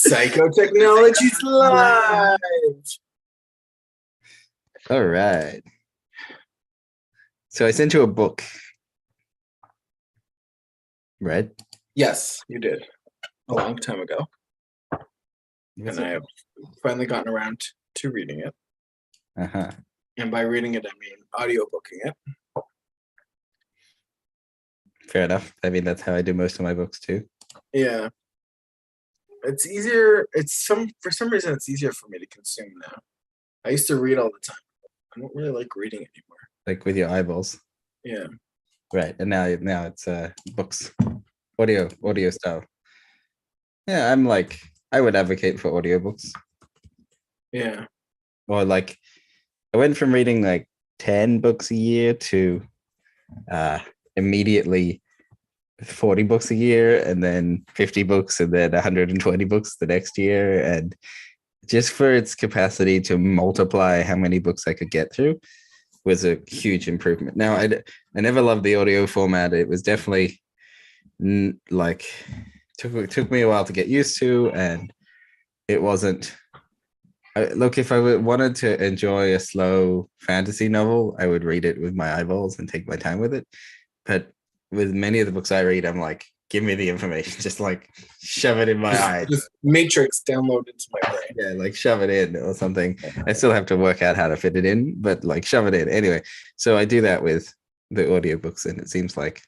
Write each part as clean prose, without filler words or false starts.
Psychotechnologies live. All right. So I sent you a book, right? Yes, you did a long time ago, and I have finally gotten around to reading it. Uh-huh. And by reading it, I mean audiobooking it. Fair enough. I mean, that's how I do most of my books too. Yeah, it's easier. For some reason it's easier for me to consume now. I used to read all the time. I don't really like reading anymore. Like with your eyeballs. Yeah. Right. And now it's books. Audio style. Yeah, I would advocate for audiobooks. Yeah. Or like I went from reading like 10 books a year to immediately 40 books a year, and then 50 books, and then 120 books the next year. And just for its capacity to multiply how many books I could get through was a huge improvement. Now, I never loved the audio format. It was definitely like took me a while to get used to, and it wasn't. Look, if I wanted to enjoy a slow fantasy novel, I would read it with my eyeballs and take my time with it. But with many of the books I read, I'm like, give me the information, just like shove it in my eye. Just Matrix download into my brain. Yeah, like shove it in or something. I still have to work out how to fit it in, but like shove it in. Anyway, so I do that with the audiobooks, and it seems like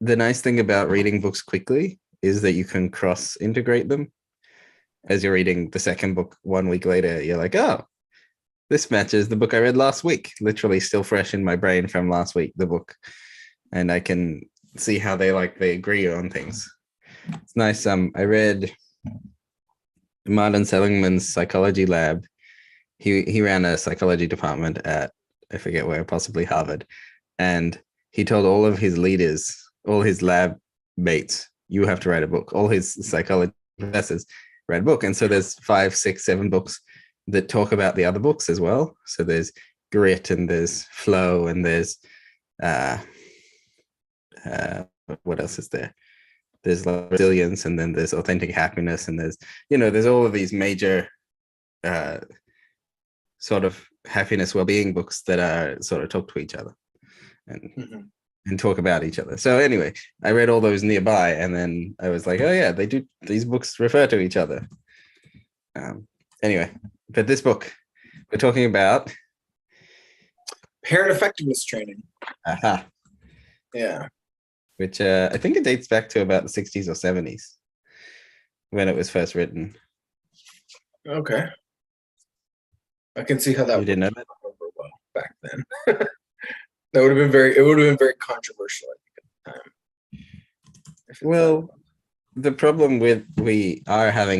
the nice thing about reading books quickly is that you can cross integrate them. As you're reading the second book 1 week later, you're like, oh, this matches the book I read last week, literally still fresh in my brain from last week, the book. And I can see how they agree on things. It's nice. I read Martin Seligman's psychology lab. He ran a psychology department at, I forget where, possibly Harvard. And he told all of his leaders, all his lab mates, you have to write a book. All his psychology professors read a book. And so there's 5, 6, 7 books that talk about the other books as well. So there's Grit, and there's Flow, and there's what else is there? There's Resilience, and then there's Authentic Happiness, and there's all of these major sort of happiness well-being books that are sort of talk to each other and talk about each other. So anyway, I read all those nearby, and then I was like, oh yeah, they do, these books refer to each other. Anyway, but this book we're talking about parent effectiveness training. Aha. Yeah. Which I think it dates back to about the 60s or 70s when it was first written. Okay. I can see how that you didn't know that well back then. It would have been very controversial, I think, at the time. Well, the problem with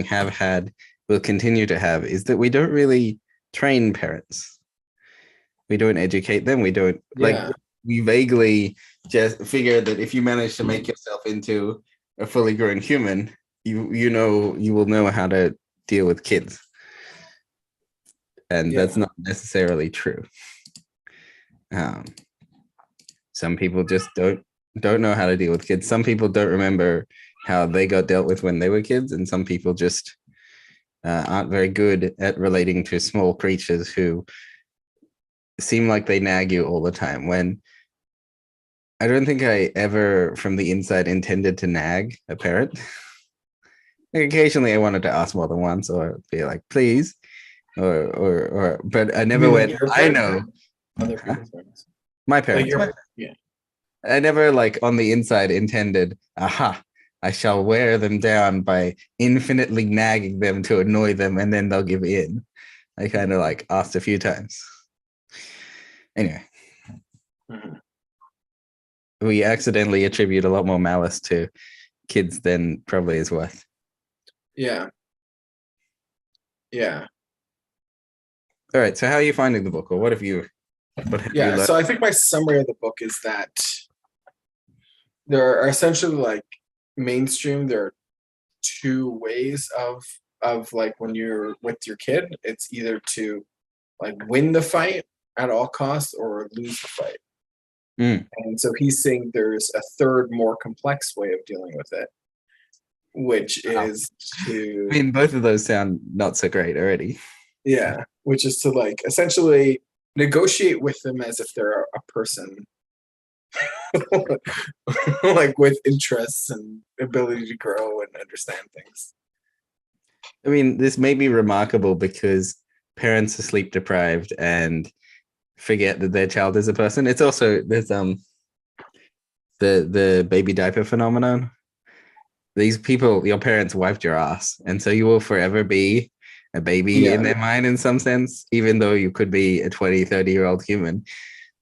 have had, will continue to have, is that we don't really train parents. We don't educate them. We don't we vaguely just figure that if you manage to make yourself into a fully grown human, you will know how to deal with kids. And that's not necessarily true. Some people just don't know how to deal with kids. Some people don't remember how they got dealt with when they were kids, and some people just aren't very good at relating to small creatures who seem like they nag you all the time. When I don't think I ever from the inside intended to nag a parent. Occasionally I wanted to ask more than once, or be like, please, or but I never went, I know. Other people's parents. My parents. Yeah. I never on the inside intended, aha, I shall wear them down by infinitely nagging them to annoy them, and then they'll give in. I kind of asked a few times. Anyway. We accidentally attribute a lot more malice to kids than probably is worth. Yeah. Yeah. All right. So how are you finding the book, or what have you learned? So I think my summary of the book is that there are essentially mainstream. There are 2 ways of when you're with your kid. It's either to win the fight at all costs or lose the fight. And so he's saying there's a third, more complex way of dealing with it. which Wow. is to I mean, both of those sound not so great already. yeah, which is to like essentially negotiate with them as if they're a person, like with interests and ability to grow and understand things. I mean, this may be remarkable because parents are sleep deprived and forget that their child is a person. It's also there's the baby diaper phenomenon. These people, your parents wiped your ass, and so you will forever be a baby in Yeah, their mind in some sense, even though you could be a 20, 30-year-old human.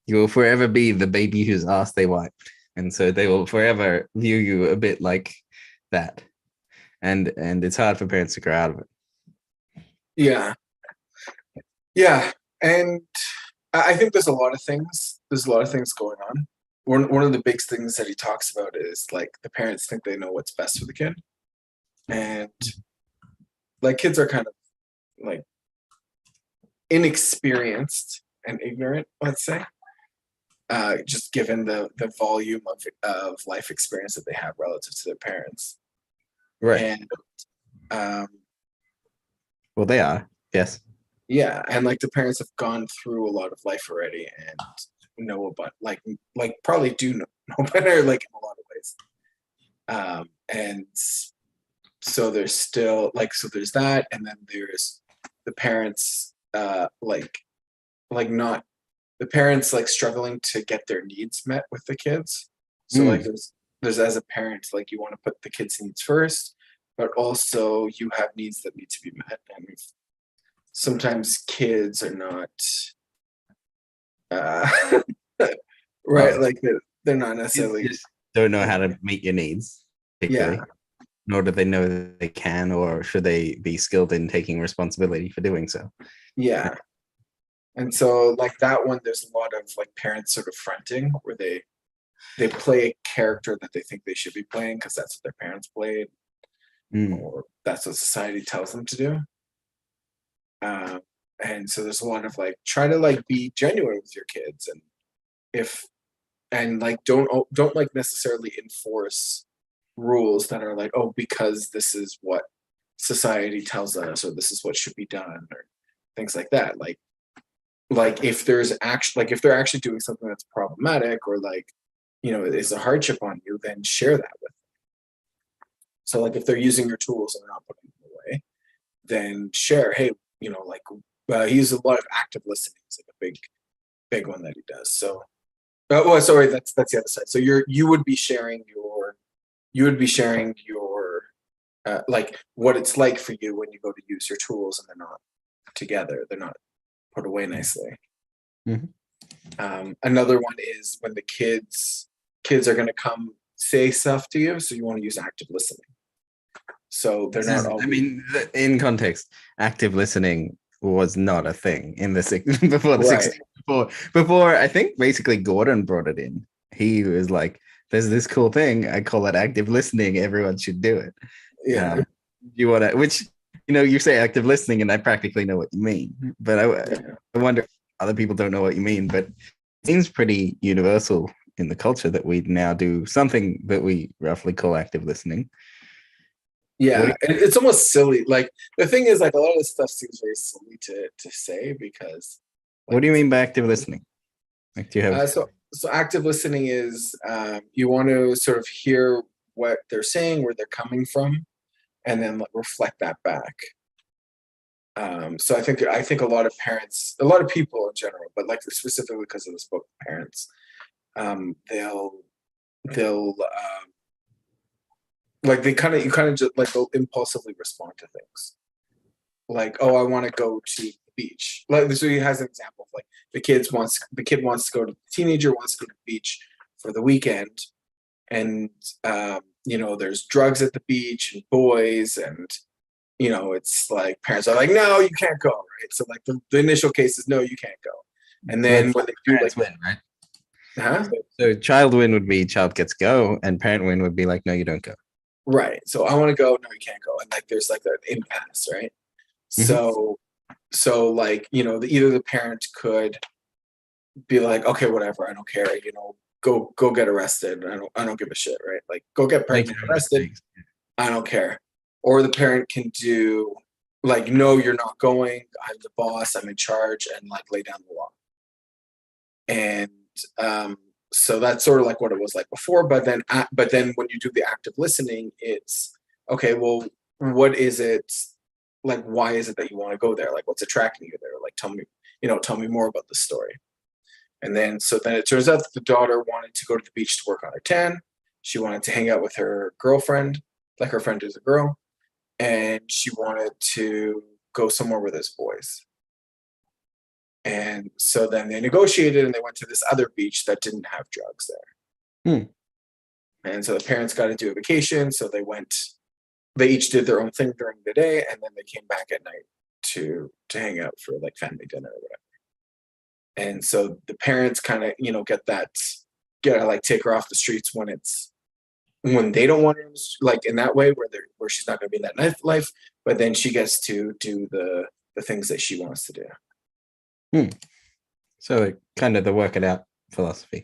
You will forever be the baby whose ass they wiped. And so they will forever view you a bit like that. And it's hard for parents to grow out of it. yeah, yeah, and I think there's a lot of things. There's a lot of things going on. One of the big things that he talks about is like the parents think they know what's best for the kid, and like kids are kind of like inexperienced and ignorant, let's say, just given the volume of life experience that they have relative to their parents. Right. And Well, they are. Yes. yeah, and like the parents have gone through a lot of life already and know about like probably do know better like in a lot of ways. And so there's still like so there's that, and then there's the parents like not the parents like struggling to get their needs met with the kids. So like there's as a parent like you want to put the kids' needs first, but also you have needs that need to be met, and sometimes kids are not uh right, Oh, like they're not kids necessarily just don't know how to meet your needs, yeah, particularly, nor do they know that they can or should they be skilled in taking responsibility for doing so. yeah. And so like that one there's a lot of like parents sort of fronting where they play a character that they think they should be playing because that's what their parents played Mm. or that's what society tells them to do. um, and so there's a lot of like try to like be genuine with your kids, and if and like don't like necessarily enforce rules that are like, oh, because this is what society tells us or this is what should be done or things like that. Like if there's actually like if they're actually doing something that's problematic or like is a hardship on you, then share that with them. So like if they're using your tools and they're not putting them away, then share, hey, like he uses a lot of active listening. It's like a big one that he does. So well, sorry, that's the other side. So you would be sharing your like what it's like for you when you go to use your tools and they're not together, they're not put away nicely. Mhm. Another one is when the kids are going to come say stuff to you, so you want to use active listening. So they're This not is, I always mean, in context, active listening was not a thing in the before the right. 60s. Before I think basically Gordon brought it in. He was like, "There's this cool thing. I call it active listening. Everyone should do it." Yeah, You want to, which you say active listening, and I practically know what you mean. But yeah, I wonder if other people don't know what you mean. But it seems pretty universal in the culture that we now do something that we roughly call active listening. What yeah. do And it's almost silly. Like the thing is, like a lot of this stuff seems very silly to say because What like do you it's mean by active listening? Like, do you have? so active listening is you want to sort of hear what they're saying, where they're coming from, and then like, reflect that back. So I think a lot of parents, a lot of people in general, but like specifically because of this book, parents, they'll like they kind of you kind of just like they'll impulsively respond to things. Like, oh, I want to go to the beach. Like so he has an example of like the kid wants to go to the teenager wants to go to the beach for the weekend, and there's drugs at the beach and boys, and it's like parents are like, no, you can't go, right? So like the initial case is no, you can't go, and So then it's when they do like, parents win, right? huh? So child win would be child gets go, and parent win would be like, no, you don't go. Right. So I want to go, no, you can't go, and like there's like an impasse, right? Mhm. So like either the parent could be like, okay, whatever, I don't care, go get arrested. I don't give a shit, right? Like go get Make parents your own arrested. mistakes. I don't care. Or the parent can do like, no, you're not going. I'm the boss. I'm in charge, and like lay down the law. And so that's sort of like what it was like before. But then when you do the active listening, it's okay. Well, what is it like? Why is it that you want to go there? Like, what's attracting you there? Like, tell me more about the story. And then it turns out that the daughter wanted to go to the beach to work on her tan. She wanted to hang out with her girlfriend, like her friend is a girl, and she wanted to go somewhere with his boys. And so then they negotiated and they went to this other beach that didn't have drugs there. Hmm. And so the parents got to do a vacation. So they each did their own thing during the day, and then they came back at night to hang out for like family dinner or whatever. And so the parents kind of, get to like take her off the streets when they don't want her, like in that way where she's not going to be in that nightlife, but then she gets to do the things that she wants to do. So kind of the work it out philosophy.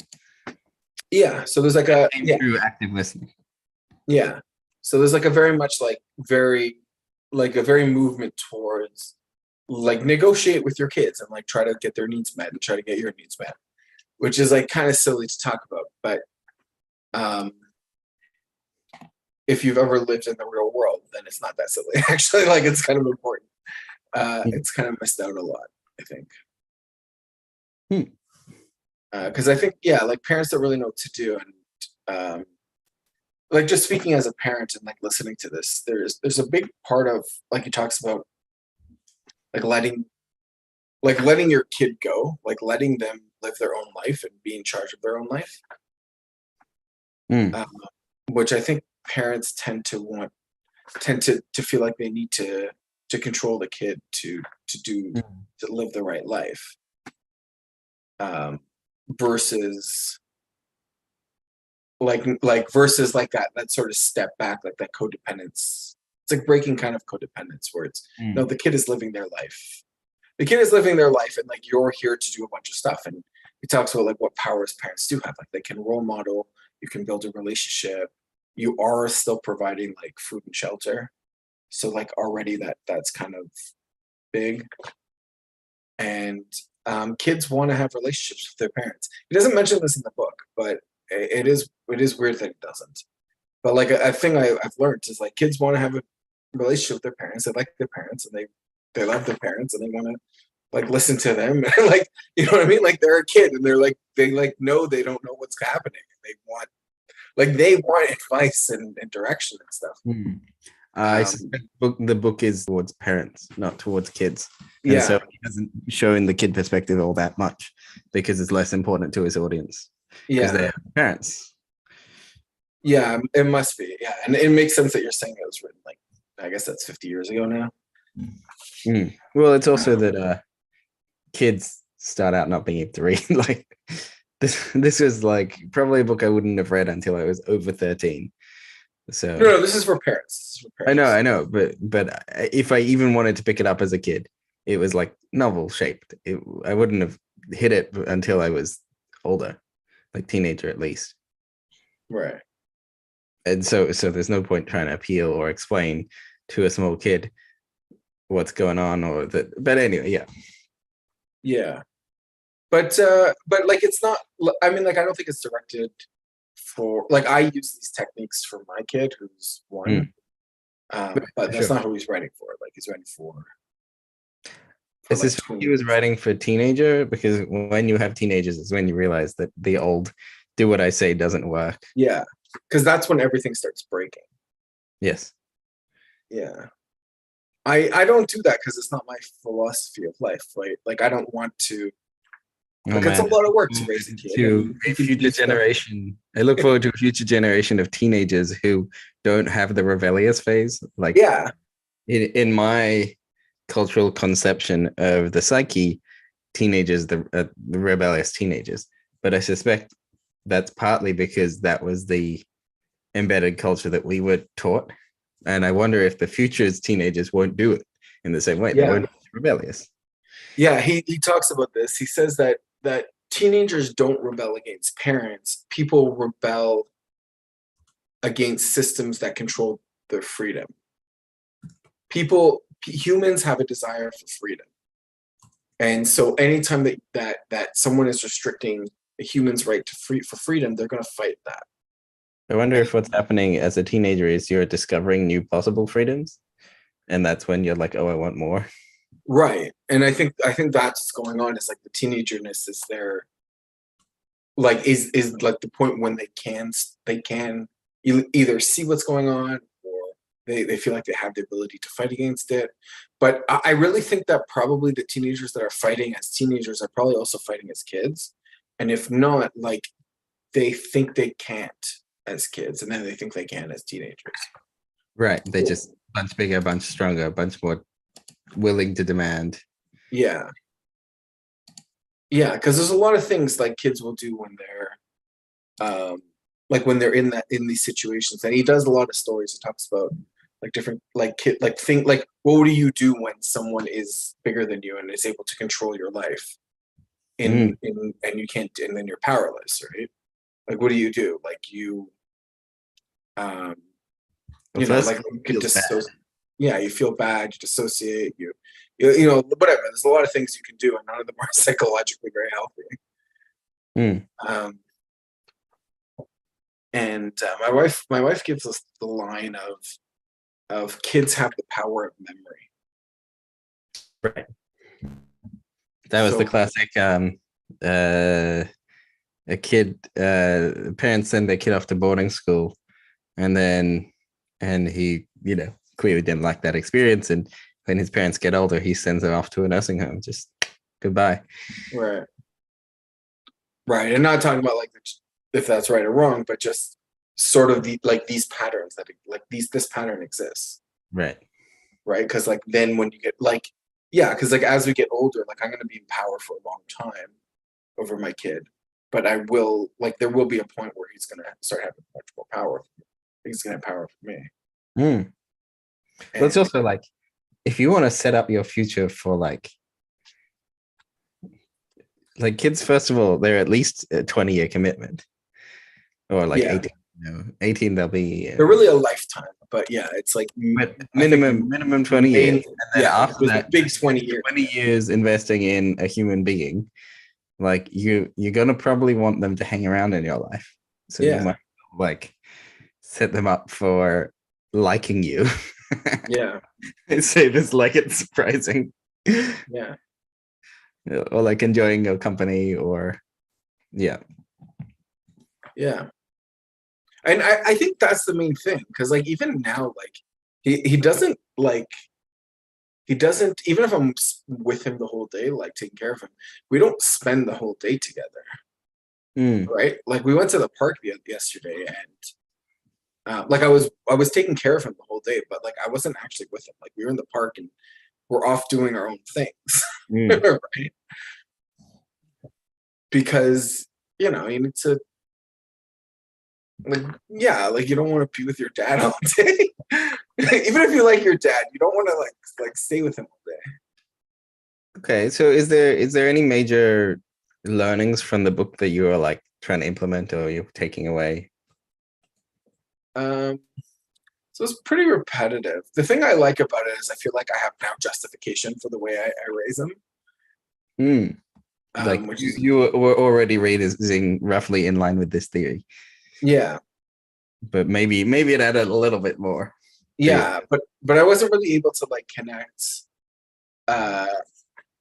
Yeah. So there's like through active listening. Yeah. So there's like a very much like very movement towards like negotiate with your kids and like try to get their needs met and try to get your needs met, which is like kind of silly to talk about. But if you've ever lived in the real world, then it's not that silly. Actually, like it's kind of important. It's kind of missed out a lot, I think. Because I think, like parents don't really know what to do. And like just speaking as a parent and like listening to this, there's a big part of like he talks about like letting your kid go, like letting them live their own life and be in charge of their own life. Which I think parents tend to feel like they need to control the kid to live the right life. Versus that sort of step back, like that codependence. It's like breaking kind of codependence where it's no, the kid is living their life. The kid is living their life, and like you're here to do a bunch of stuff. And he talks about like what powers parents do have. Like they can role model, you can build a relationship, you are still providing like food and shelter. So like already that's kind of big. And kids want to have relationships with their parents. He doesn't mention this in the book, but it is weird that he doesn't. But like a thing I've learned is like kids want to have a relationship with their parents. They like their parents and they love their parents and they want to like listen to them. And like, you know what I mean? Like they're a kid and they know they don't know what's happening. And they want advice and direction and stuff. I suspect the book is towards parents, not towards kids. And so he doesn't show in the kid perspective all that much because it's less important to his audience. Because they're parents. Yeah, it must be. Yeah, and it makes sense that you're saying it was written like, I guess that's 50 years ago now. Well, it's also that kids start out not being able to read. Like this was like probably a book I wouldn't have read until I was over 13. So no, this is for parents. I know, but if I even wanted to pick it up as a kid, it was like novel shaped. I wouldn't have hit it until I was older, like teenager at least. Right. And so there's no point trying to appeal or explain to a small kid what's going on or that. But anyway, yeah. But like it's not. I mean, like I don't think it's directed for like I use these techniques for my kid who's 1, but that's not who he's writing for. Like he's writing for. Is this he was writing for teenager? Because when you have teenagers, is when you realize that the old "do what I say" doesn't work. Yeah, because that's when everything starts breaking. Yes. Yeah. I don't do that because it's not my philosophy of life. Like I don't want to. Like it's a lot of work to raise a kid. To a future generation. I look forward to a future generation of teenagers who don't have the rebellious phase. Like in my cultural conception of the psyche, teenagers, the rebellious teenagers. But I suspect that's partly because that was the embedded culture that we were taught. And I wonder if the future's teenagers won't do it in the same way. They won't be rebellious. Yeah, he talks about this. He says that teenagers don't rebel against parents. People rebel against systems that control their freedom. Humans have a desire for freedom. And so anytime that someone is restricting a human's right for freedom, they're going to fight that. I wonder if what's happening as a teenager is you're discovering new possible freedoms, and that's when you're like, oh, I want more. Right. And I think that's what's going on. Is like the teenagerness is there, like is like the point when they can either see what's going on, or they feel like they have the ability to fight against it. But I really think that probably the teenagers that are fighting as teenagers are probably also fighting as kids. And if not, like they think they can't as kids, and then they think they can as teenagers. Right. They just a bunch bigger, a bunch stronger, a bunch more willing to demand. Yeah. Yeah, because there's a lot of things like kids will do when they're like when they're in these situations. And he does a lot of stories. He talks about like different like what do you do when someone is bigger than you and is able to control your life and you can't, and then you're powerless, right? Like what do you do? Like you you know, like you could yeah, you feel bad, you dissociate, you know, whatever. There's a lot of things you can do, and none of them are psychologically very healthy. And my wife gives us the line of kids have the power of memory. Right. That was the classic. A kid, parents send their kid off to boarding school, and he, you know, clearly didn't like that experience. And when his parents get older, he sends them off to a nursing home. Just goodbye. Right. Right. And not talking about like if that's right or wrong, but just sort of these patterns that this pattern exists. Right. Right. Because like then when you get like, yeah, because like as we get older, like I'm going to be in power for a long time over my kid, but there will be a point where he's going to start having much more power. He's going to have power for me. But it's also like, if you want to set up your future for like kids, first of all, they're at least a 20-year commitment, or like 18. 18 they'll be. They're really a lifetime, but yeah, it's like minimum 20 years. And then after that, big 20 years. 20 years investing in a human being, like you're gonna probably want them to hang around in your life. So you might like set them up for liking you. Yeah. Say this like it's surprising. Yeah. Or like enjoying your company, or yeah. And I think that's the main thing, because like even now, like he doesn't even if I'm with him the whole day, like taking care of him, we don't spend the whole day together. Right? Like we went to the park yesterday, and like I was taking care of him the whole day, but like I wasn't actually with him. Like we were in the park and we're off doing our own things. Right? Because, you know, you need to like you don't want to be with your dad all day. Even if you like your dad, you don't want to like stay with him all day. Okay, so is there any major learnings from the book that you are like trying to implement, or you're taking away? So it's pretty repetitive. The thing I like about it is I feel like I have now justification for the way I raise him. Like you were already raising roughly in line with this theory. Yeah. But maybe it added a little bit more. Yeah, but I wasn't really able to like connect,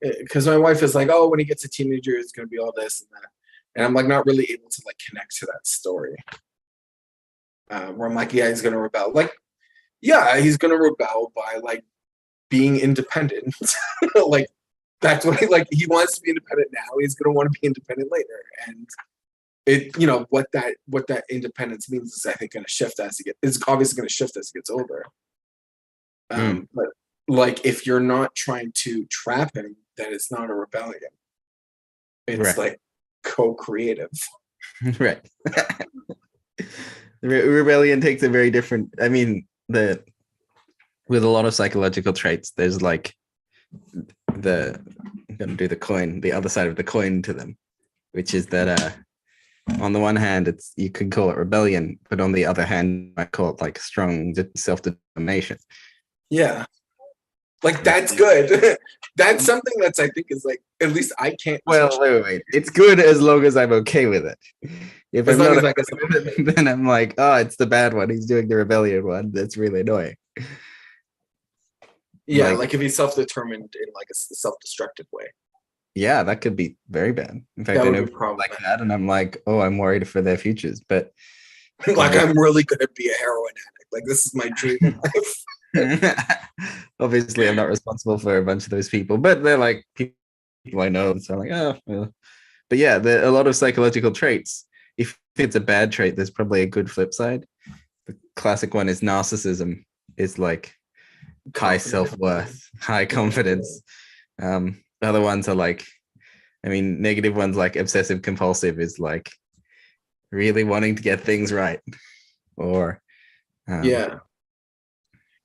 because my wife is like, oh, when he gets a teenager, it's gonna be all this and that. And I'm like not really able to like connect to that story. Where I'm like, yeah, he's gonna rebel. Like, yeah, he's gonna rebel by like being independent. Like that's what he wants to be independent now. He's gonna want to be independent later. And it, you know, what that independence means is I think gonna shift it's obviously gonna shift as he gets older. But like if you're not trying to trap him, then it's not a rebellion. It's like co-creative. Right. Rebellion takes a very different, I mean, with a lot of psychological traits, there's like I'm gonna do the other side of the coin to them, which is that on the one hand, you could call it rebellion, but on the other hand, you might call it like strong self-determination. Yeah. Like that's good. That's something that's I think is like at least I can't. Well, wait. It's good as long as I'm okay with it. If As I'm long not as I okay guess with it, then I'm like, oh, it's the bad one. He's doing the rebellion one. That's really annoying. yeah, like if he's self-determined in like a self-destructive way. Yeah, that could be very bad. In fact, That I would know be people like problematic. that, and I'm like, oh, I'm worried for their futures. But Like I'm really gonna be a heroin addict. Like this is my dream in life. obviously, I'm not responsible for a bunch of those people, but they're like people I know. So I'm like, oh, well. But yeah, there are a lot of psychological traits. If it's a bad trait, there's probably a good flip side. The classic one is narcissism. Is like high self-worth, high confidence. Other ones are like, I mean, negative ones like obsessive compulsive is like really wanting to get things right, or Yeah.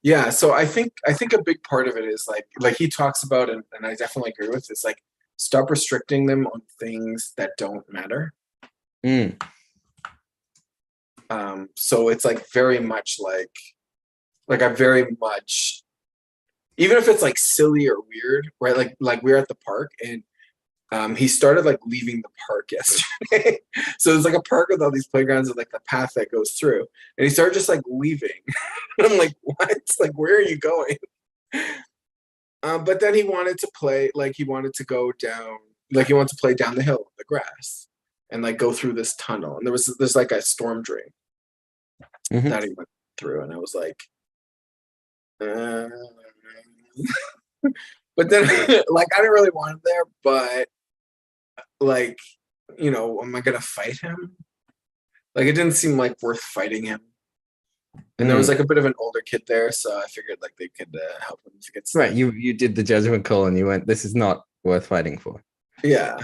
Yeah. So I think a big part of it is like he talks about and I definitely agree with is like stop restricting them on things that don't matter. mm, So it's like very much like I very much even if it's like silly or weird, right? Like we were at the park and he started like leaving the park yesterday. So it's like a park with all these playgrounds and like the path that goes through. And he started just like leaving. And I'm like, what? Like, where are you going? But then he wanted to play, like he wanted to go down, like he wanted to play down the hill, the grass, and like go through this tunnel. And there's like a storm drain mhm. that he went through, and I was like, uh... but then like I didn't really want him there, but like, am I gonna fight him? Like it didn't seem like worth fighting him. And there was like a bit of an older kid there, so I figured like they could help him to get stuff. Right. You did the judgment call, and you went, "This is not worth fighting for." Yeah,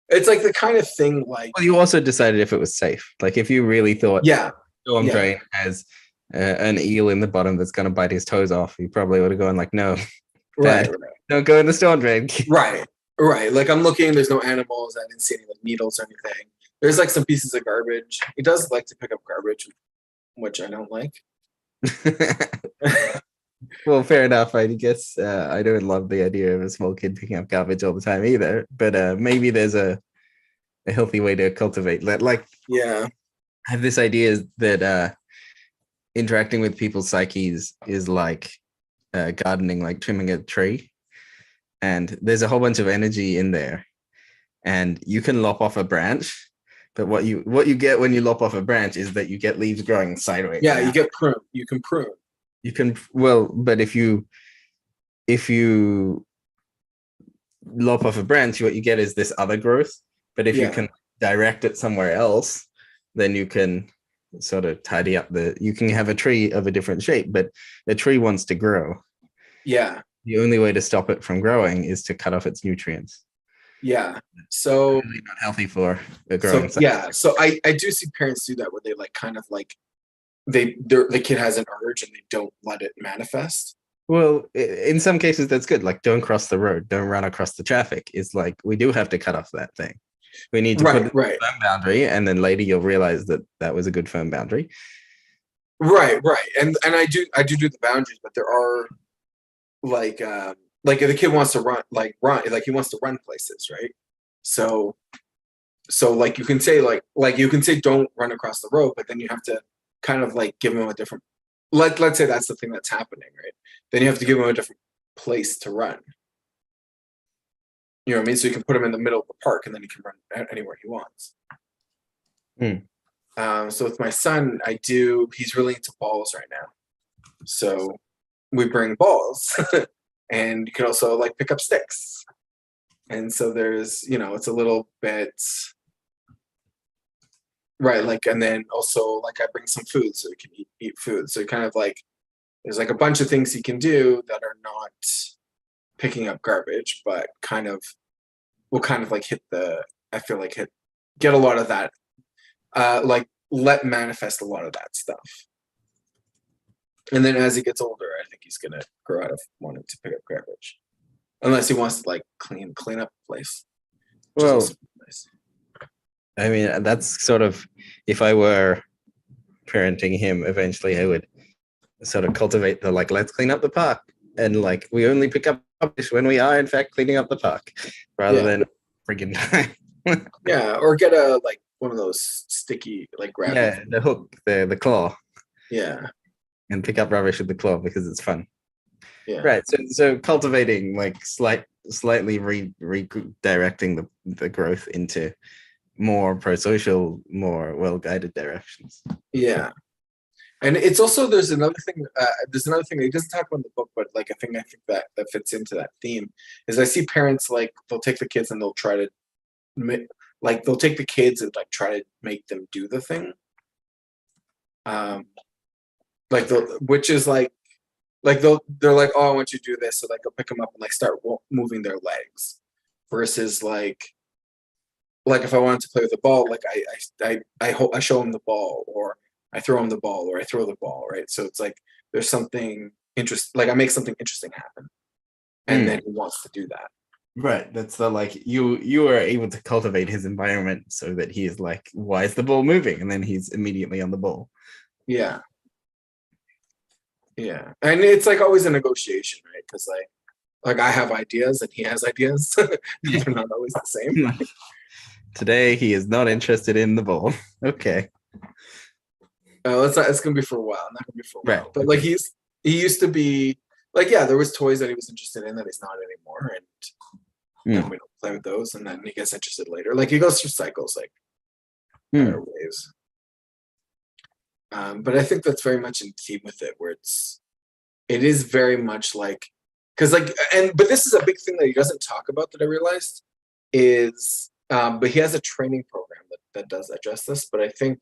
it's like the kind of thing like Well, you also decided if it was safe. Like if you really thought yeah, Storm yeah, Drain has an eel in the bottom that's going to bite his toes off, you probably would have gone like, "No, right, bad. right, Don't go in the storm drain." right, right. Like I'm looking, there's no animals. I didn't see any like needles or anything. There's like some pieces of garbage. He does like to pick up garbage, which I don't like. Well, fair enough. I guess I don't love the idea of a small kid picking up garbage all the time either. But maybe there's a healthy way to cultivate. Like, Yeah, I have this idea that interacting with people's psyches is like gardening, like trimming a tree, and there's a whole bunch of energy in there, and you can lop off a branch. But what you get when you lop off a branch is that you get leaves growing sideways. yeah. You get prune. You can prune. You can, well, but if you lop off a branch, what you get is this other growth. But if you Yeah, can direct it somewhere else, then you can sort of tidy up you can have a tree of a different shape, but the tree wants to grow. yeah, The only way to stop it from growing is to cut off its nutrients. yeah. So Really not healthy for a growing so psyche. yeah, so I do see parents do that where they like kind of like the kid has an urge and they don't let it manifest. Well, in some cases that's good. Like, don't cross the road, don't run across the traffic. It's like we do have to cut off that thing. We need to put Right, a right, firm boundary, and then later you'll realize that that was a good firm boundary. right. And I do the boundaries, but there are like like if the kid wants to run like he wants to run places, right? So like you can say like you can say don't run across the road, but then you have to kind of like give him a different let's say that's the thing that's happening, right? Then you have to give him a different place to run. You know what I mean? So you can put him in the middle of the park and then he can run anywhere he wants. Hmm. So with my son, he's really into balls right now. So we bring balls and you can also like pick up sticks. And so there's, it's a little bit right. Like, and then also like I bring some food so he can eat food. So kind of like, there's like a bunch of things he can do that are not picking up garbage, but will kind of like I feel like get a lot of that, like let manifest a lot of that stuff. And then as he gets older, I think he's gonna grow out of wanting to pick up garbage, unless he wants to like clean up the place, which is Well, also nice. I mean, that's sort of, if I were parenting him, eventually I would sort of cultivate the like, let's clean up the park. And like, we only pick up rubbish when we are, in fact, cleaning up the park rather than friggin' time. Yeah, or get a like one of those sticky like grabby Yeah, things. the hook, the claw, Yeah, and pick up rubbish with the claw because it's fun. yeah, Right. So cultivating like slightly redirecting the growth into more pro-social, more well-guided directions. yeah. And it's also there's another thing. There's another thing that he doesn't talk about in the book, but like I think that fits into that theme is I see parents like they'll take the kids and they'll try to like they'll take the kids and like try to make them do the thing. Like which is like they're like, oh, I want you to do this, so like I'll pick them up and like start moving their legs, versus like if I wanted to play with the ball, like I show him the ball, or I throw him the ball, or I throw the ball, right? So it's like there's something interesting, like I make something interesting happen, and then he wants to do that. Right. That's the like you are able to cultivate his environment so that he is like, why is the ball moving? And then he's immediately on the ball. Yeah, yeah, and it's like always a negotiation, right? Because like I have ideas and he has ideas. Yeah. They're not always the same. Today he is not interested in the ball. Okay. It's gonna be for a while. Not gonna be for a while. Right. But like he used to be like, yeah, there was toys that he was interested in that he's not anymore, and then we don't play with those, and then he gets interested later. Like he goes through cycles, like or waves. But I think that's very much in theme with it, where it is very much like, because like, but this is a big thing that he doesn't talk about that I realized is, but he has a training program that does address this. But I think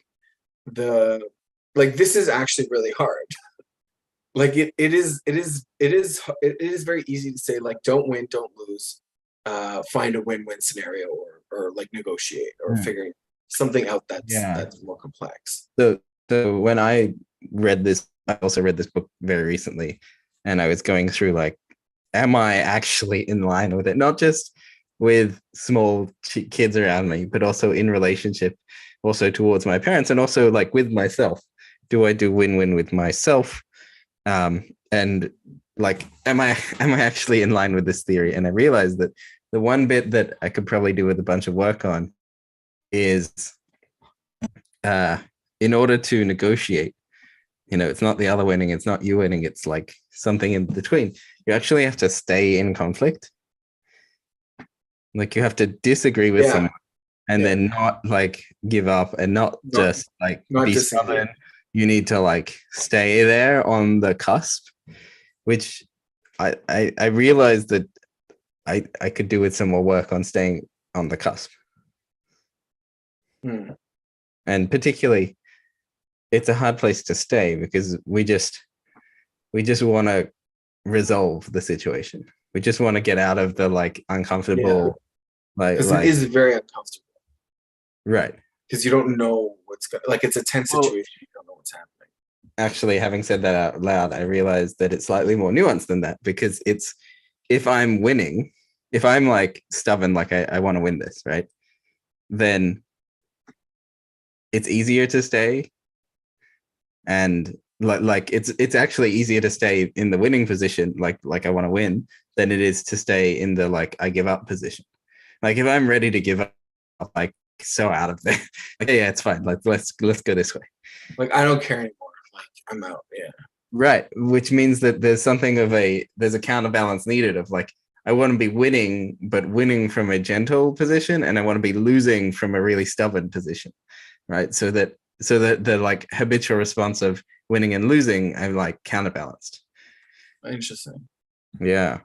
this is actually really hard. Like it is very easy to say like, don't win, don't lose, find a win-win scenario, or like negotiate or figure something out that's more complex. So when I also read this book very recently, and I was going through like, am I actually in line with it? Not just with small kids around me, but also in relationship, also towards my parents, and also like with myself. Do I do win-win with myself? And like, am I actually in line with this theory? And I realized that the one bit that I could probably do with a bunch of work on is in order to negotiate, it's not the other winning, it's not you winning, it's like something in between. You actually have to stay in conflict. Like you have to disagree with someone and then not like give up and not just like not be stubborn. You need to like stay there on the cusp, which I realized that I could do with some more work on staying on the cusp. And particularly, it's a hard place to stay because we just want to resolve the situation. We just want to get out of the like uncomfortable, because it is very uncomfortable, right? Because you don't know what's going. Like it's a tense situation. You don't know what's happening. Actually, having said that out loud, I realized that it's slightly more nuanced than that, because it's, if I'm winning, if I'm like stubborn, like I want to win this, right? Then it's easier to stay, and like it's actually easier to stay in the winning position, like I want to win, than it is to stay in the like I give up position. Like if I'm ready to give up, like so out of there, like yeah, it's fine. Like let's go this way. Like I don't care anymore. Like I'm out. Yeah. Right, which means that there's a counterbalance needed of like, I want to be winning, but winning from a gentle position, and I want to be losing from a really stubborn position, right? So that the like habitual response of winning and losing are like counterbalanced. Interesting. Yeah.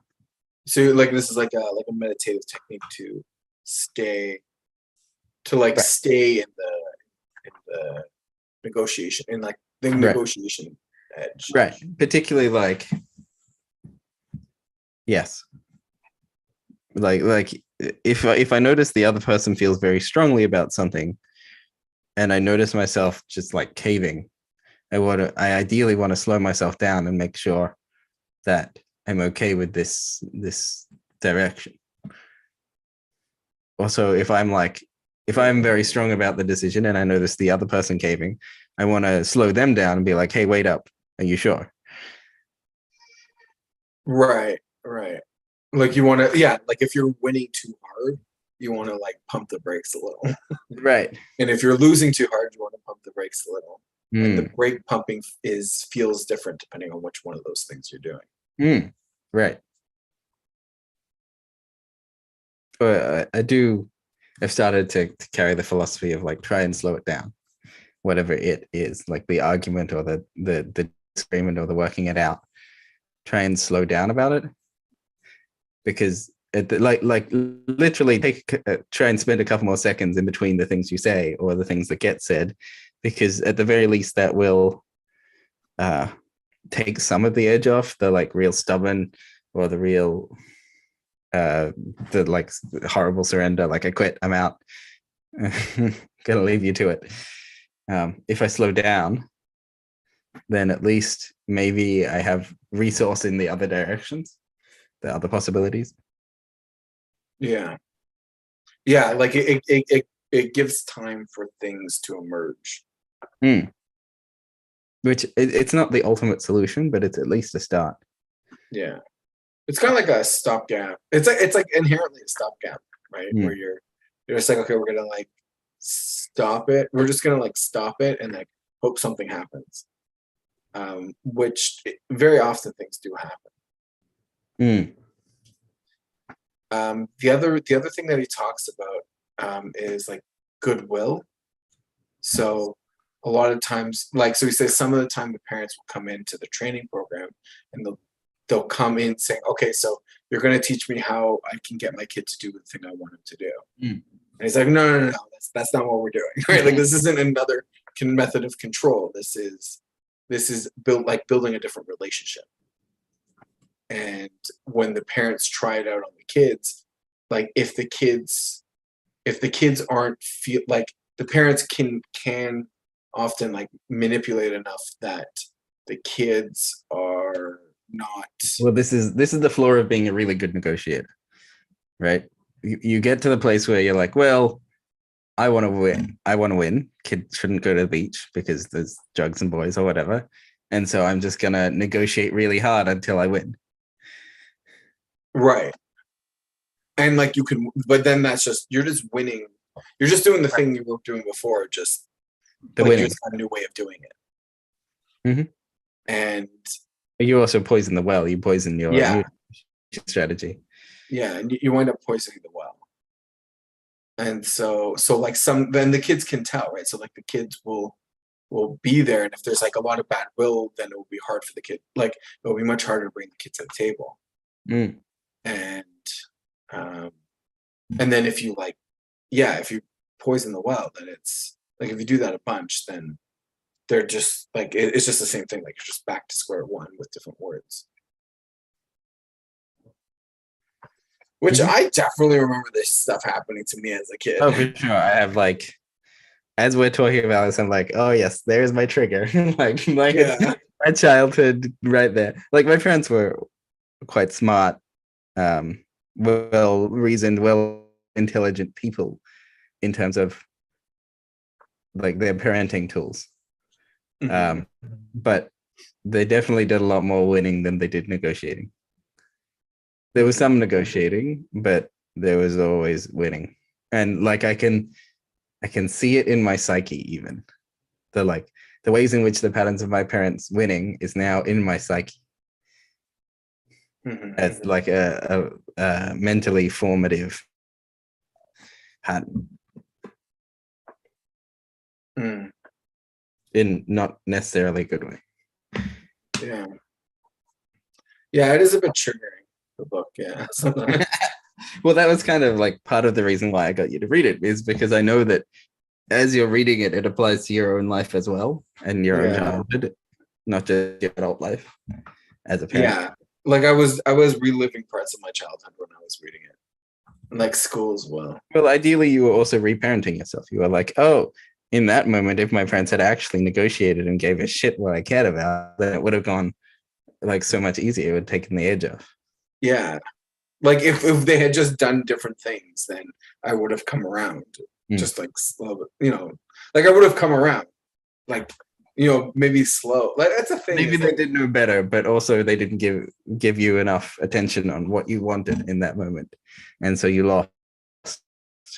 So like this is like a meditative technique to stay in the negotiation, in like the negotiation edge. Right. Particularly like, yes. Like if I notice the other person feels very strongly about something, and I notice myself just like caving, I ideally want to slow myself down and make sure that I'm okay with this direction. Also, if if I'm very strong about the decision and I notice the other person caving, I want to slow them down and be like, hey, wait up. Are you sure? Right. Like you want to, yeah, like if you're winning too hard, you want to like pump the brakes a little. Right. And if you're losing too hard, you want to pump the brakes a little. And the Mm. brake pumping feels different depending on which one of those things you're doing. Mm. Right. But I've started to carry the philosophy of like try and slow it down, whatever it is, like the argument or the disagreement or the working it out. Try and slow down about it, because like literally try and spend a couple more seconds in between the things you say or the things that get said, because at the very least that will take some of the edge off the like real stubborn or the real the like horrible surrender, like I quit, I'm out. Gonna leave you to it. If I slow down, then at least maybe I have resource in the other directions, the other possibilities. Yeah. Like it gives time for things to emerge. Which it's not the ultimate solution, but it's at least a start. Yeah. It's kind of like a stopgap. It's like inherently a stopgap, right? Where you're just like, okay, we're gonna like stop it. We're just gonna like stop it and like hope something happens. Which very often things do happen. The other thing that he talks about is like goodwill. So a lot of times, like, so he says some of the time the parents will come into the training program and they'll come in saying, okay, so you're going to teach me how I can get my kid to do the thing I want him to do. And he's like, no, that's not what we're doing, right? Like this isn't another method of control. This is building a different relationship. And when the parents try it out on the kids, like if the kids aren't feel like, the parents can often like manipulate enough that the kids are not. Well, this is the flaw of being a really good negotiator, right? You get to the place where you're like, well, I want to win. Kids shouldn't go to the beach because there's drugs and boys or whatever, and so I'm just gonna negotiate really hard until I win. Right. And like you can, but then you're just winning. You're just doing the thing you were doing before, just the like winning. you just got a new way of doing it. Mm-hmm. And you also poison the well. You poison your strategy. Yeah, and you wind up poisoning the well. And so like then the kids can tell, right? So like the kids will be there, and if there's like a lot of bad will, then it will be hard for the kid. Like it'll be much harder to bring the kids to the table. And then if you if you poison the well, then it's like if you do that a bunch, then they're just like it's just the same thing. Like you're just back to square one with different words. Which I definitely remember this stuff happening to me as a kid. Oh, for sure. I have like, as we're talking about this, I'm like, oh yes, there's my trigger. like it's my childhood right there. Like my parents were quite smart, well-reasoned, well-intelligent people in terms of like their parenting tools. But they definitely did a lot more winning than they did negotiating. There was some negotiating, but there was always winning. And like I can see it in my psyche even. The ways in which the patterns of my parents winning is now in my psyche. As like a mentally formative pattern. In not necessarily a good way. Yeah, it is a bit triggering, the book, yeah. Well, that was kind of like part of the reason why I got you to read it, is because I know that as you're reading it, it applies to your own life as well and your own childhood, not just your adult life as a parent. Yeah, like I was reliving parts of my childhood when I was reading it, and like school as well. Well, ideally, you were also reparenting yourself. You were like, oh, in that moment, if my parents had actually negotiated and gave a shit what I cared about, then it would have gone like so much easier. It would have taken the edge off. Yeah. Like if they had just done different things, then I would have come around. just like slow, like I would have come around, like, maybe slow. Like that's the thing. Maybe they like, did know better, but also they didn't give you enough attention on what you wanted in that moment, and so you lost.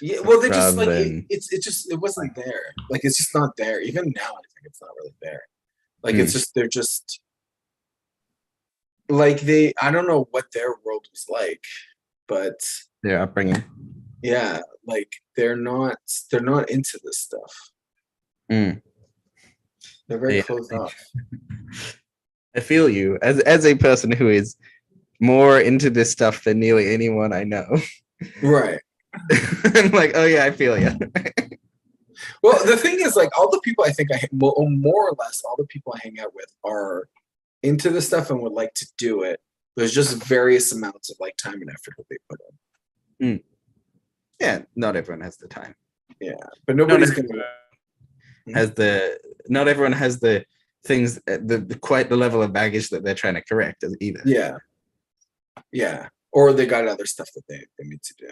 Yeah, well, they just rather like than it wasn't there. Like it's just not there. Even now, I think it's not really there. Like Mm. they're just like I don't know what their world was like, but their upbringing. yeah, like they're not into this stuff. Mm. They're very Yeah. closed off. I feel you as a person who is more into this stuff than nearly anyone I know. Right. I'm like, oh yeah, I feel you. Well, the thing is, like, all the people I think more or less, all the people I hang out with are into this stuff and would like to do it. There's just various amounts of like time and effort that they put in. Yeah, not everyone has the time. Yeah, but nobody's gonna not everyone has the things, quite the level of baggage that they're trying to correct either. Yeah, or they got other stuff that they need to do.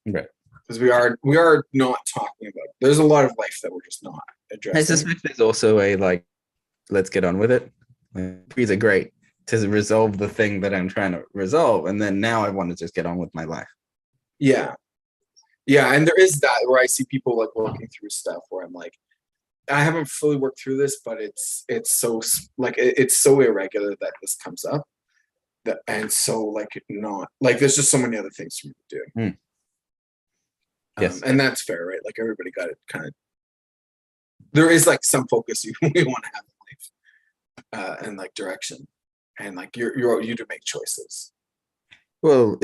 Right. Because we are not talking about. There's a lot of life that we're just not addressing. I suspect there's also a like, let's get on with it. These are great to resolve the thing that I'm trying to resolve, and then now I want to just get on with my life. Yeah, and there is that where I see people like working through stuff where I'm like, I haven't fully worked through this, but it's so like it's so irregular that this comes up, and so like not like there's just so many other things for me to do. Yes, and that's fair, right? Like everybody got it kind of. There is like some focus you want to have in life, and like direction, and like you to make choices. Well,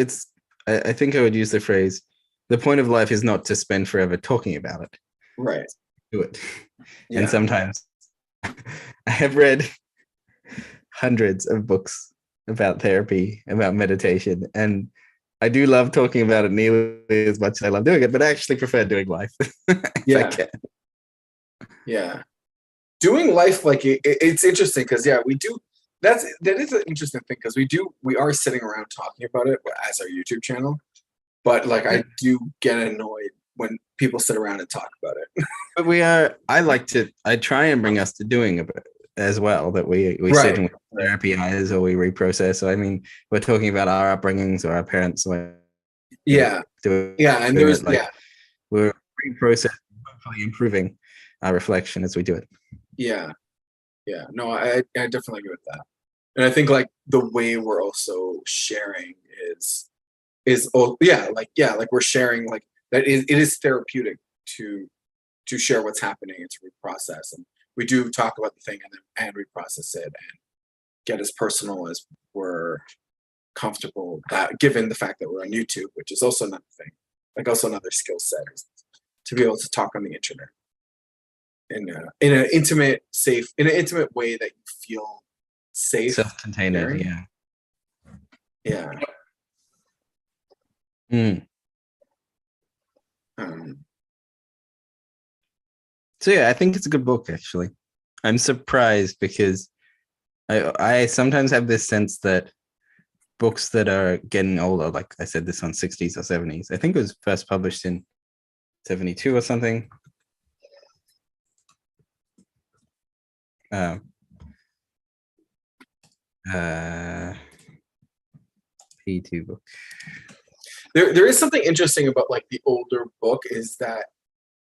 I think I would use the phrase, the point of life is not to spend forever talking about it. Right. Do it. Yeah. And sometimes I have read hundreds of books about therapy, about meditation, and I do love talking about it nearly as much as I love doing it, but I actually prefer doing life. Yeah. I can. Yeah. Doing life, like it's interesting because we do. That is an interesting thing because we are sitting around talking about it as our YouTube channel, but like I do get annoyed when people sit around and talk about it. But I try and bring us to doing a bit as well, that we sit and we therapy eyes or we reprocess. So I mean, we're talking about our upbringings or our parents. And there's we're reprocessing, hopefully improving our reflection as we do it. Yeah. No, I definitely agree with that, and I think like the way we're also sharing is like we're sharing like that it is therapeutic to share what's happening and to reprocess, and we do talk about the thing and reprocess it and get as personal as we're comfortable, that given the fact that we're on YouTube, which is also another thing, like also another skill set, is to be able to talk on the internet in an intimate way that you feel safe, self-contained. Yeah. So I think it's a good book, actually. I'm surprised because I sometimes have this sense that books that are getting older, like I said, this on 60s or 70s, I think it was first published in 72 or something. P2 book. There is something interesting about like the older book is that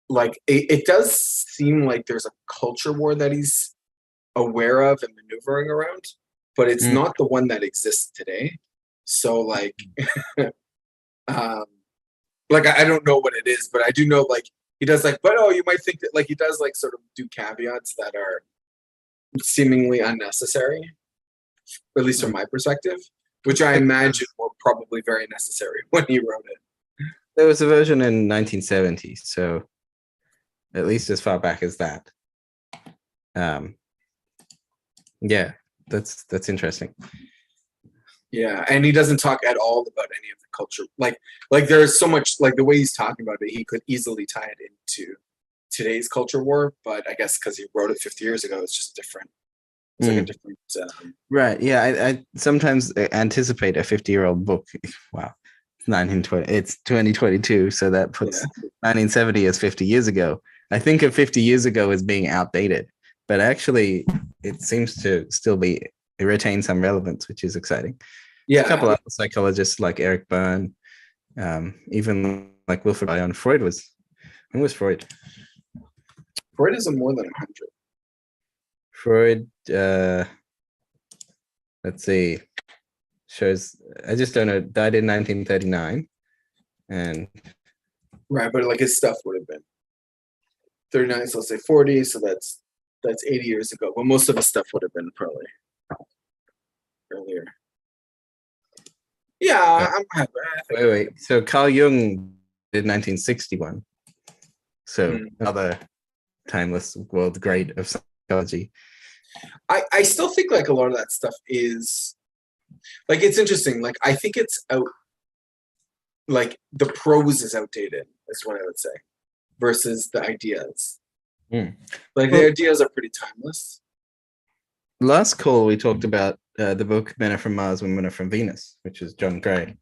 like it does seem like there's a culture war that he's aware of and maneuvering around, but it's not the one that exists today. So like like I don't know what it is, but I do know like he does like, but you might think that like he does like sort of do caveats that are seemingly unnecessary, at least from my perspective, which I imagine were probably very necessary when he wrote it. There was a version in 1970, so at least as far back as that. Yeah, that's interesting. Yeah, and he doesn't talk at all about any of the culture. Like there's so much, like the way he's talking about it, he could easily tie it into today's culture war, but I guess because he wrote it 50 years ago, it's just different. It's like a different right. Yeah, I sometimes anticipate a 50-year-old book. Wow, 1920. It's 2022, so that puts Yeah. 1970 as 50 years ago. I think of 50 years ago as being outdated, but actually, it seems to still retain some relevance, which is exciting. There's a Yeah. couple other psychologists like Eric Berne, even like Wilfred Bion. Freud was. When was Freud? Freud is more than 100. Freud. Let's see. Shows. I just don't know. Died in 1939, and Right, but like his stuff would have been 39, so let's say 40, so that's 80 years ago. But most of his stuff would have been probably earlier. Yeah, I'm happy. wait. So Carl Jung did 1961. So another timeless world great of psychology. I still think like a lot of that stuff is like, it's interesting. Like I think it's out, like the prose is outdated, is what I would say, versus the ideas. Like the ideas are pretty timeless. Last call we talked about the book Men Are From Mars, Women Are From Venus, which is John Gray.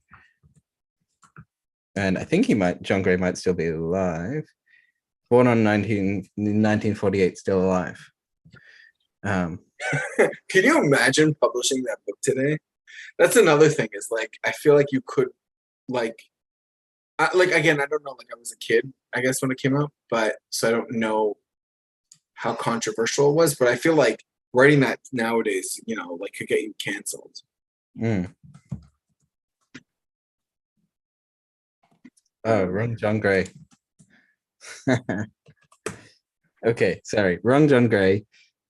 And I think John Gray might still be alive. Born on 1948, still alive. Can you imagine publishing that book today? That's another thing, is like I feel like you could like again, I don't know, like I was a kid, I guess, when it came out, but so I don't know how controversial it was, but I feel like writing that nowadays, like could get you canceled. Oh, wrong John Gray. Okay, sorry, wrong John Gray.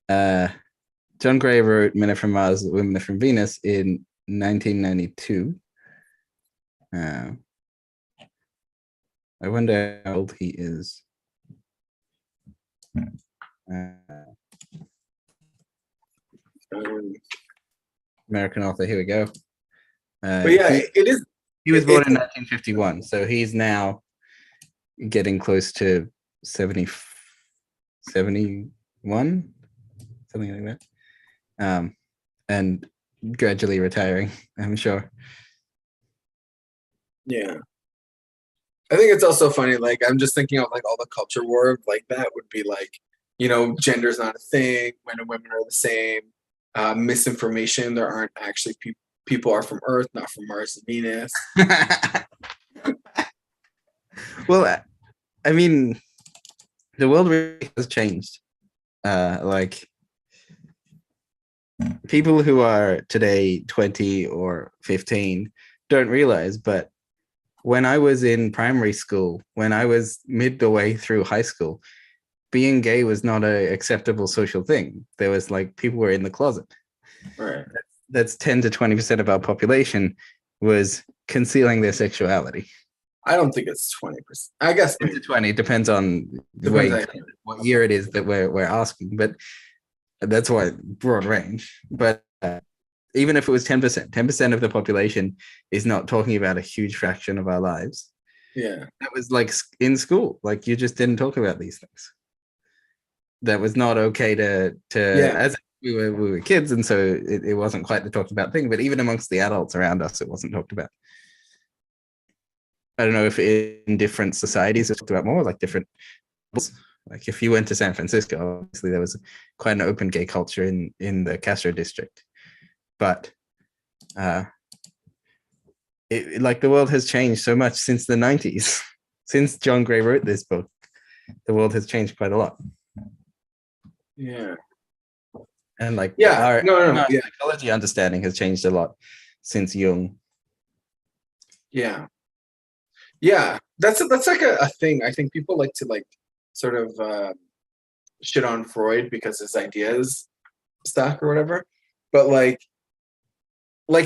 John Gray wrote Men Are From Mars, Women Are From Venus in 1992. I wonder how old he is. American author, here we go. But yeah, it is. He was born in 1951, so he's now getting close to 70, 71, something like that. And gradually retiring, I'm sure. Yeah. I think it's also funny, like I'm just thinking of like all the culture war, like that would be like, gender's not a thing, men and women are the same, misinformation, there aren't actually people are from Earth, not from Mars and Venus. Well, I mean, the world really has changed. Like people who are today 20 or 15 don't realize, but when I was in primary school, when I was midway through high school, being gay was not an acceptable social thing. There was like people were in the closet. Right. That's 10 to 20% of our population was concealing their sexuality. I don't think it's 20%. I guess 10 to 20 depends on what year it is that we're asking, but that's why broad range. But even if it was 10% of the population is not talking about a huge fraction of our lives. Yeah. That was like in school, like you just didn't talk about these things. That was not okay to as we were kids, and so it wasn't quite the talked about thing, but even amongst the adults around us, it wasn't talked about. I don't know if in different societies it's talked about more, like different, like if you went to San Francisco, obviously there was quite an open gay culture in the Castro district. But like the world has changed so much since the 90s. Since John Gray wrote this book, the world has changed quite a lot. Yeah. And like our psychology understanding has changed a lot since Jung. Yeah. That's like a thing. I think people like to like sort of shit on Freud because his ideas stuck or whatever. But like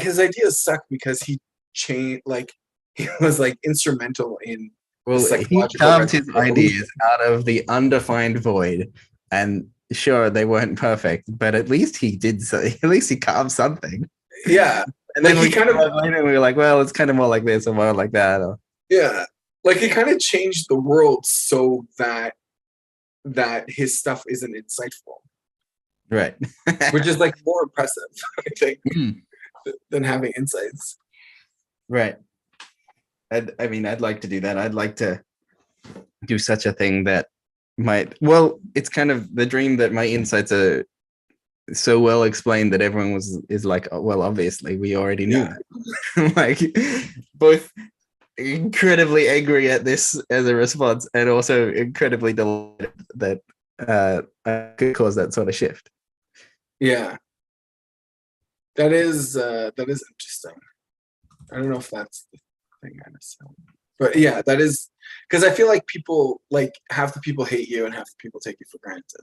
his ideas suck because he changed, like he was like instrumental in he carved his ideas out of the undefined void, and sure they weren't perfect, but at least he did so. At least he carved something. Yeah. And then we were like, well, it's kind of more like this or more like that. Or... Yeah. Like he kind of changed the world so that his stuff isn't insightful. Right. Which is like more impressive, I think, than having insights. Right. I mean, I'd like to do that. I'd like to do such a thing that well, it's kind of the dream that my insights are so well explained that everyone is like, oh, well, obviously we already knew that. Like, both incredibly angry at this as a response and also incredibly delighted that I could cause that sort of shift. Yeah, that is interesting. I don't know if that's the thing I necessarily, but yeah, that is because I feel like people, like, half the people hate you and half the people take you for granted,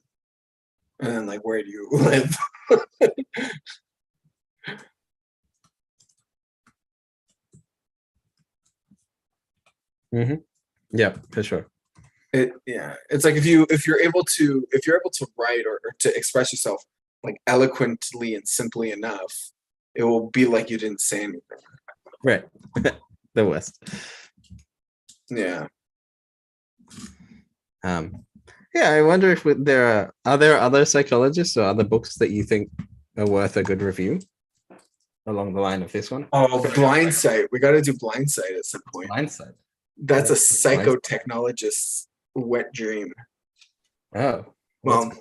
and then like, where do you live? Mm-hmm. Yeah, for sure. It's like if you're able to write or to express yourself like eloquently and simply enough, it will be like you didn't say anything. Right. The West. Yeah. Yeah, I wonder if there are there other psychologists or other books that you think are worth a good review along the line of this one? Oh, Blindsight. We got to do Blindsight at some point. Blindsight. That's a psychotechnologist's wet dream. Oh, Well,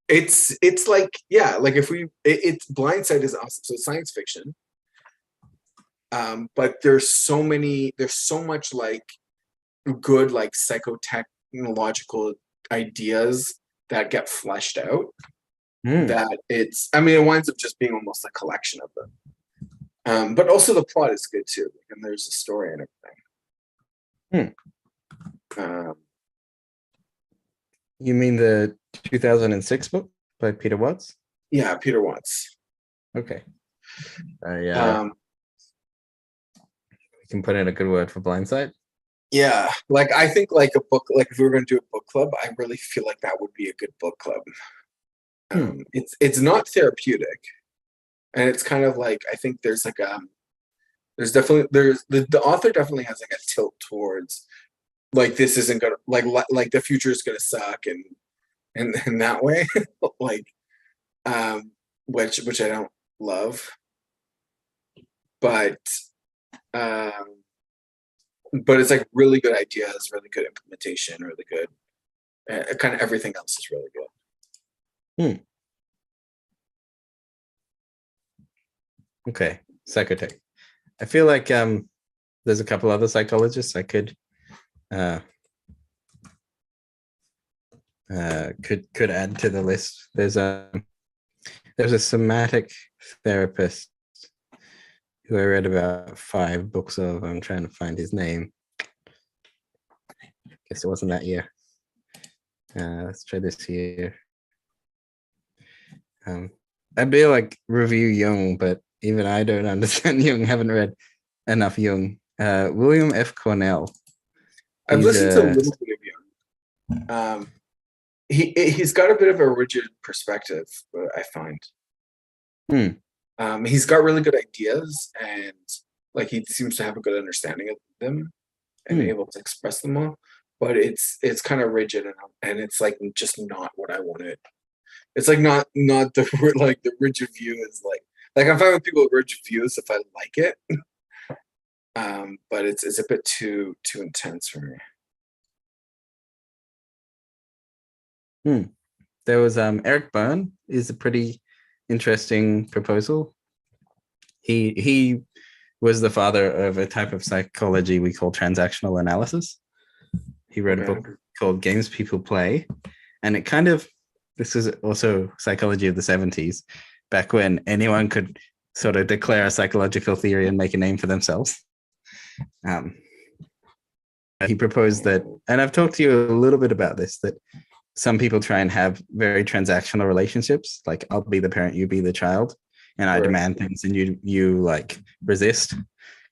it's like, yeah, like if we it's Blindsight is awesome. So it's science fiction. But there's so much like good like psychotechnological ideas that get fleshed out that I mean, it winds up just being almost a collection of them. But also the plot is good too, and there's a story and everything. You mean the 2006 book by Peter Watts? Yeah, Peter Watts. Okay. We can put in a good word for Blindsight. Yeah, like I think like a book, like if we were going to do a book club, I really feel like that would be a good book club. It's not therapeutic, and it's kind of like, I think there's like there's the author definitely has like a tilt towards like this isn't gonna like the future is gonna suck and in that way, like which I don't love, but it's like really good ideas, really good implementation, really good. Kind of everything else is really good. Okay, Psychotech. I feel like there's a couple other psychologists I could add to the list. There's a somatic therapist who I read about 5 books of. I'm trying to find his name. Guess it wasn't that year. Let's try this year. I'd be like review Jung, but even I don't understand Jung. Haven't read enough Jung. William F. Cornell. I've listened to a little bit of Jung. He's got a bit of a rigid perspective, I find. He's got really good ideas, and like he seems to have a good understanding of them and able to express them well. But it's kind of rigid, and it's like just not what I wanted. It's like not the like the rigid view is like I'm fine with people with rigid views if I like it. But it's a bit too intense for me. There was Eric Berne is a pretty interesting proposal. He was the father of a type of psychology we call transactional analysis. He wrote a book called Games People Play, and it kind of, this is also psychology of the 70s, back when anyone could sort of declare a psychological theory and make a name for themselves. He proposed that, and I've talked to you a little bit about this, that some people try and have very transactional relationships, like I'll be the parent, you be the child, and I demand things and you like resist.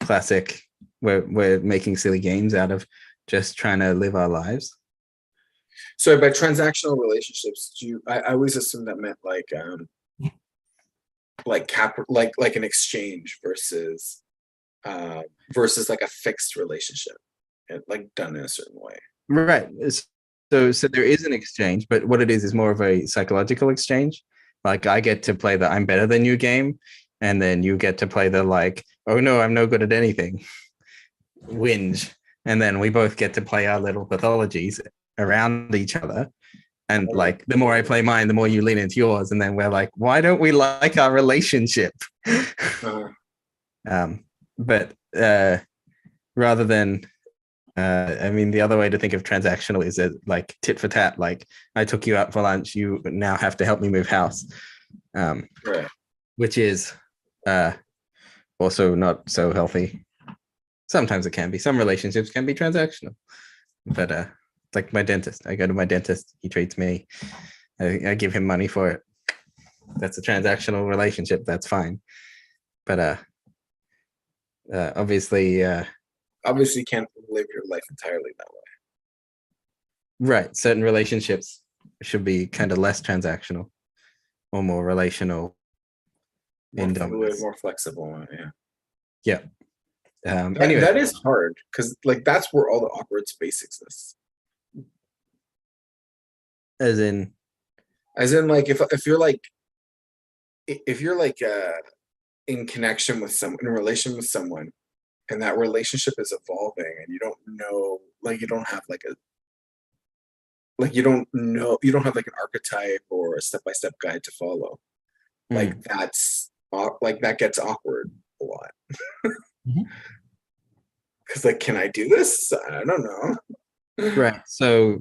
Classic, we're making silly games out of just trying to live our lives. So by transactional relationships, I always assumed that meant like an exchange versus like a fixed relationship, like done in a certain way. Right. So there is an exchange, but what it is more of a psychological exchange. Like I get to play the I'm better than you game, and then you get to play the like, oh no, I'm no good at anything. whinge, and then we both get to play our little pathologies around each other. And like the more I play mine, the more you lean into yours, and then we're like, why don't we like our relationship? But rather than I mean, the other way to think of transactional is like tit for tat. Like, I took you out for lunch, you now have to help me move house, Right. which is also not so healthy. Sometimes it can be. Some relationships can be transactional, but it's like my dentist. I go to my dentist, he treats me, I give him money for it. That's a transactional relationship. That's fine. But obviously can't live your life entirely that way. right, certain relationships should be kind of less transactional or more relational, More fluid, more flexible. Yeah. Anyway, that is hard because like that's where all the awkward space exists. as in like if you're like in connection with someone, in a relation with someone, and that relationship is evolving, and you don't know, like you don't have like a you don't know, you don't have like an archetype or a step-by-step guide to follow. Like that's like that gets awkward a lot. Because like, can I do this? I don't know. right. So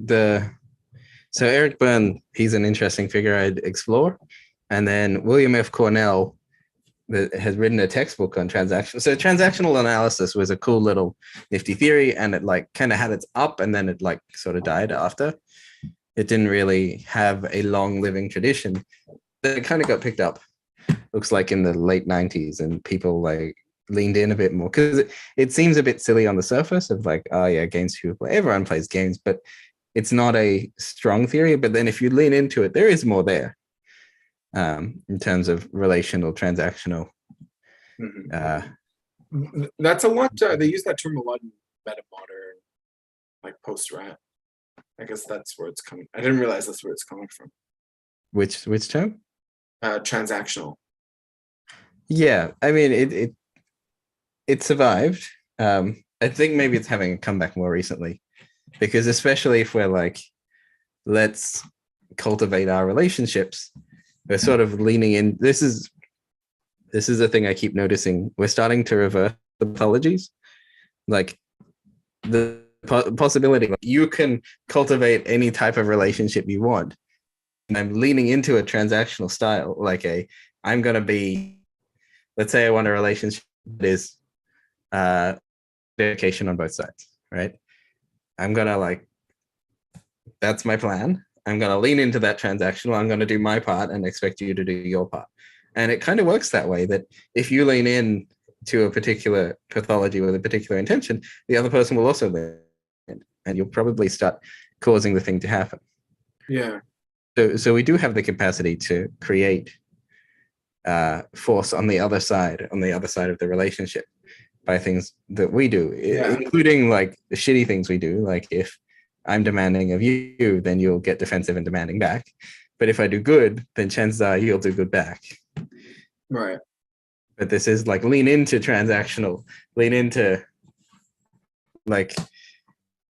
Eric Berne, he's an interesting figure I'd explore. And then William F. Cornell that has written a textbook on transactional. So transactional analysis was a cool little nifty theory, and it like kind of had its up and then it like sort of died after. It didn't really have a long living tradition. Then it kind of got picked up, looks like in the late 90s, and people like leaned in a bit more because it seems a bit silly on the surface of like, oh yeah, games people play. Everyone plays games, but it's not a strong theory. But then if you lean into it, there is more there in terms of relational, transactional. That's a lot. They use that term a lot in meta modern, like post-rat. I guess that's where it's coming. I didn't realize that's where it's coming from. Which term? Transactional. Yeah, I mean it survived. I think maybe it's having a comeback more recently, because especially if we're like, let's cultivate our relationships, we're sort of leaning in. This is a thing I keep noticing. We're starting to reverse the pathologies, like the possibility like you can cultivate any type of relationship you want. And I'm leaning into a transactional style, like I'm going to be, let's say I want a relationship that is dedication on both sides, right? I'm going to like, that's my plan. I'm going to lean into that transactional. I'm going to do my part and expect you to do your part. And it kind of works that way, that if you lean in to a particular pathology with a particular intention, the other person will also lean in, and you'll probably start causing the thing to happen. Yeah. So we do have the capacity to create force on the other side of the relationship by things that we do, including like the shitty things we do. Like if I'm demanding of you, then you'll get defensive and demanding back. But if I do good, then chances are you'll do good back. Right. But this is like lean into transactional, lean into like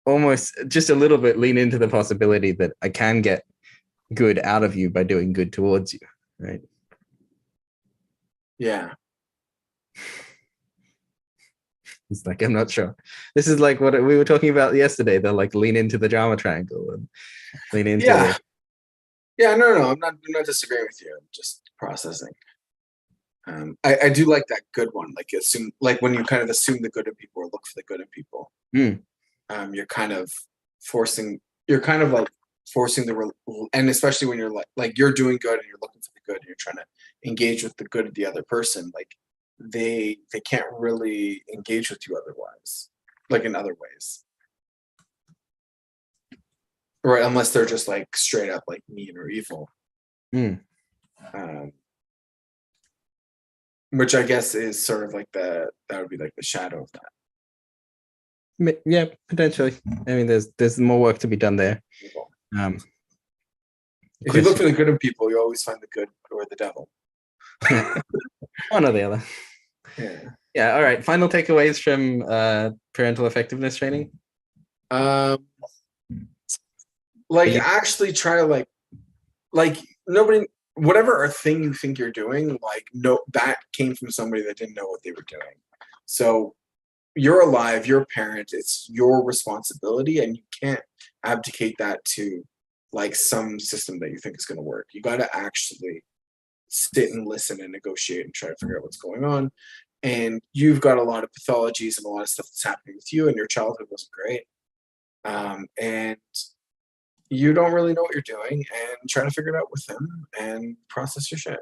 almost just a little bit lean into the possibility that I can get good out of you by doing good towards you, right? Yeah. It's like, I'm not sure. This is like what we were talking about yesterday. They're like lean into the drama triangle and lean into no, I'm not disagreeing with you. I'm just processing. I do like that good one. Like assume, like when you kind of assume the good in people or look for the good in people. You're kind of forcing the and especially when you're like you're doing good and you're looking for the good and you're trying to engage with the good of the other person, like they can't really engage with you otherwise, like in other ways, right? Unless they're just like straight up like mean or evil. Which I guess is sort of like that would be like the shadow of that. Yeah, potentially. I mean, there's more work to be done there. If you look for the good in people, you always find the good or the devil. One or the other. Yeah. Yeah. All right. Final takeaways from parental effectiveness training. Um, like You, actually try to like nobody whatever or thing you think you're doing, like no that came from somebody that didn't know what they were doing. So you're alive, you're a parent, it's your responsibility, and you can't abdicate that to like some system that you think is going to work. You got to actually sit and listen and negotiate and try to figure out what's going on. And you've got a lot of pathologies and a lot of stuff that's happening with you, and your childhood wasn't great. And you don't really know what you're doing, and try to figure it out with them and process your shit.